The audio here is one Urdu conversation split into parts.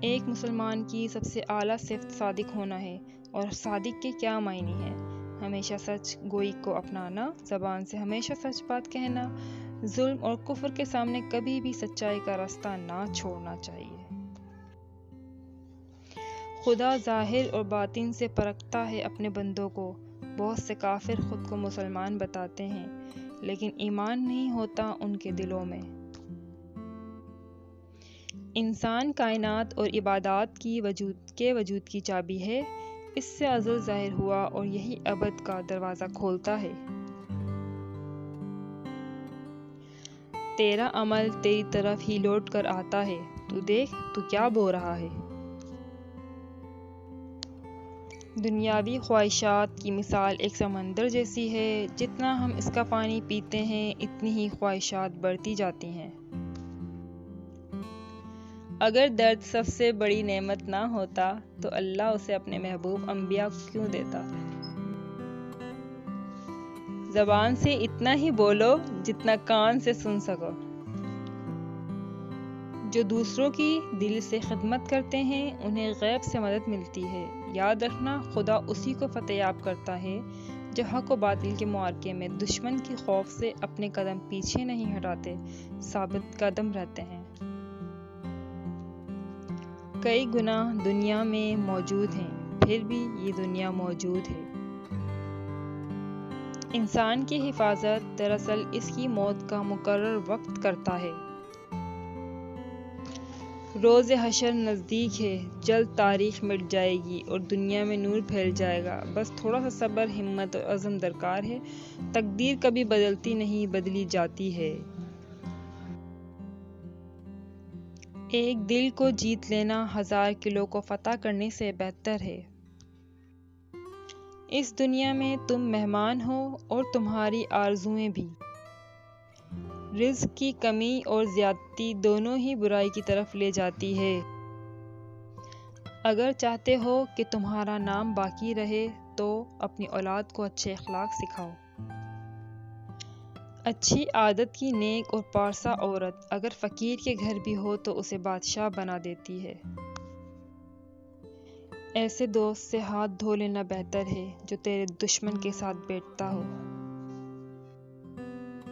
ایک مسلمان کی سب سے اعلیٰ صفت صادق ہونا ہے، اور صادق کے کیا معنی ہے؟ ہمیشہ سچ گوئی کو اپنانا، زبان سے ہمیشہ سچ بات کہنا، ظلم اور کفر کے سامنے کبھی بھی سچائی کا راستہ نہ چھوڑنا چاہیے۔ خدا ظاہر اور باطن سے پرکھتا ہے اپنے بندوں کو۔ بہت سے کافر خود کو مسلمان بتاتے ہیں، لیکن ایمان نہیں ہوتا ان کے دلوں میں۔ انسان کائنات اور عبادات کی وجود کی چابی ہے، اس سے ازل ظاہر ہوا اور یہی ابد کا دروازہ کھولتا ہے۔ تیرا عمل تیری طرف ہی لوٹ کر آتا ہے، تو دیکھ تو کیا بو رہا ہے۔ دنیاوی خواہشات کی مثال ایک سمندر جیسی ہے، جتنا ہم اس کا پانی پیتے ہیں اتنی ہی خواہشات بڑھتی جاتی ہیں۔ اگر درد سب سے بڑی نعمت نہ ہوتا تو اللہ اسے اپنے محبوب انبیاء کو کیوں دیتا؟ زبان سے اتنا ہی بولو جتنا کان سے سن سکو۔ جو دوسروں کی دل سے خدمت کرتے ہیں انہیں غیب سے مدد ملتی ہے۔ یاد رکھنا، خدا اسی کو فتح یاب کرتا ہے جو حق و باطل کے معرکے میں دشمن کے خوف سے اپنے قدم پیچھے نہیں ہٹاتے، ثابت قدم رہتے ہیں۔ کئی گناہ دنیا میں موجود ہیں، پھر بھی یہ دنیا موجود ہے۔ انسان کی حفاظت دراصل اس کی موت کا مقرر وقت کرتا ہے۔ روز حشر نزدیک ہے، جلد تاریخ مٹ جائے گی اور دنیا میں نور پھیل جائے گا۔ بس تھوڑا سا صبر، ہمت اور عزم درکار ہے۔ تقدیر کبھی بدلتی نہیں، بدلی جاتی ہے۔ ایک دل کو جیت لینا 1000 کلو کو فتح کرنے سے بہتر ہے۔ اس دنیا میں تم مہمان ہو اور تمہاری آرزوئیں بھی۔ رزق کی کمی اور زیادتی دونوں ہی برائی کی طرف لے جاتی ہے۔ اگر چاہتے ہو کہ تمہارا نام باقی رہے تو اپنی اولاد کو اچھے اخلاق سکھاؤ۔ اچھی عادت کی نیک اور پارسا عورت اگر فقیر کے گھر بھی ہو تو اسے بادشاہ بنا دیتی ہے۔ ایسے دوست سے ہاتھ دھو لینا بہتر ہے جو تیرے دشمن کے ساتھ بیٹھتا ہو۔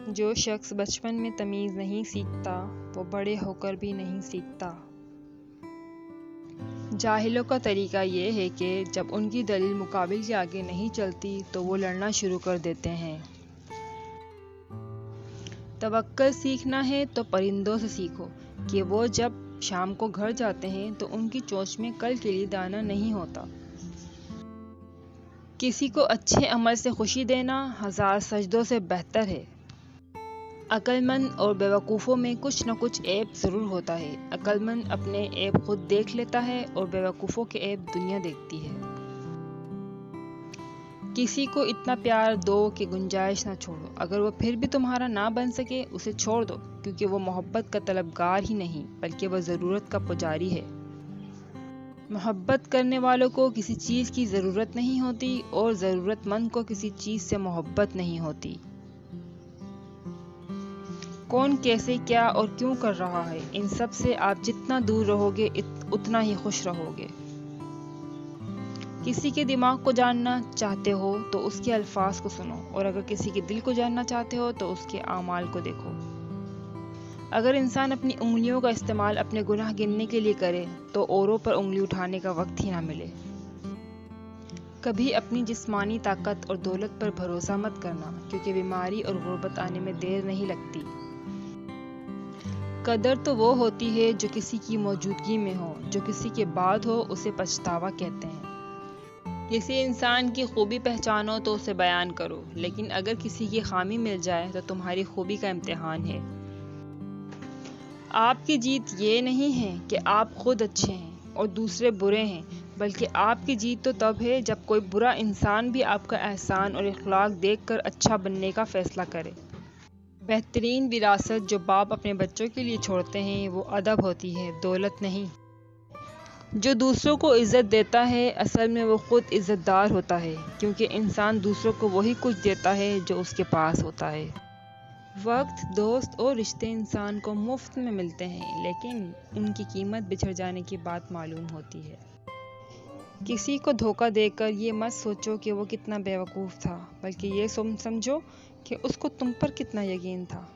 جو شخص بچپن میں تمیز نہیں سیکھتا وہ بڑے ہو کر بھی نہیں سیکھتا۔ جاہلوں کا طریقہ یہ ہے کہ جب ان کی دلیل مقابل کے آگے نہیں چلتی تو وہ لڑنا شروع کر دیتے ہیں۔ توکل سیکھنا ہے تو پرندوں سے سیکھو کہ وہ جب شام کو گھر جاتے ہیں تو ان کی چونچ میں کل کے لیے دانہ نہیں ہوتا۔ کسی کو اچھے عمل سے خوشی دینا 1000 سجدوں سے بہتر ہے۔ عقل مند اور بیوقوفوں میں کچھ نہ کچھ عیب ضرور ہوتا ہے۔ عقل مند اپنے عیب خود دیکھ لیتا ہے اور بیوقوفوں کے عیب دنیا دیکھتی ہے۔ کسی کو اتنا پیار دو کہ گنجائش نہ چھوڑو، اگر وہ پھر بھی تمہارا نہ بن سکے اسے چھوڑ دو، کیونکہ وہ محبت کا طلبگار ہی نہیں بلکہ وہ ضرورت کا پجاری ہے۔ محبت کرنے والوں کو کسی چیز کی ضرورت نہیں ہوتی اور ضرورت مند کو کسی چیز سے محبت نہیں ہوتی۔ کون کیسے، کیا اور کیوں کر رہا ہے، ان سب سے آپ جتنا دور رہو گے اتنا ہی خوش رہو گے۔ کسی کے دماغ کو جاننا چاہتے ہو تو اس کے الفاظ کو سنو، اور اگر کسی کے دل کو جاننا چاہتے ہو تو اس کے اعمال کو دیکھو۔ اگر انسان اپنی انگلیوں کا استعمال اپنے گناہ گننے کے لیے کرے تو اوروں پر انگلی اٹھانے کا وقت ہی نہ ملے۔ کبھی اپنی جسمانی طاقت اور دولت پر بھروسہ مت کرنا، کیونکہ بیماری اور غربت آنے میں دیر نہیں لگتی۔ قدر تو وہ ہوتی ہے جو کسی کی موجودگی میں ہو، جو کسی کے بعد ہو اسے پچھتاوا کہتے ہیں۔ کسی انسان کی خوبی پہچانو تو اسے بیان کرو، لیکن اگر کسی کی خامی مل جائے تو تمہاری خوبی کا امتحان ہے۔ آپ کی جیت یہ نہیں ہے کہ آپ خود اچھے ہیں اور دوسرے برے ہیں، بلکہ آپ کی جیت تو تب ہے جب کوئی برا انسان بھی آپ کا احسان اور اخلاق دیکھ کر اچھا بننے کا فیصلہ کرے۔ بہترین وراثت جو باپ اپنے بچوں کے لیے چھوڑتے ہیں وہ ادب ہوتی ہے، دولت نہیں۔ جو دوسروں کو عزت دیتا ہے اصل میں وہ خود عزت دار ہوتا ہے، کیونکہ انسان دوسروں کو وہی کچھ دیتا ہے جو اس کے پاس ہوتا ہے۔ وقت، دوست اور رشتے انسان کو مفت میں ملتے ہیں، لیکن ان کی قیمت بچھڑ جانے کے بعد معلوم ہوتی ہے۔ کسی کو دھوکہ دے کر یہ مت سوچو کہ وہ کتنا بیوقوف تھا، بلکہ یہ سمجھو کہ اس کو تم پر کتنا یقین تھا۔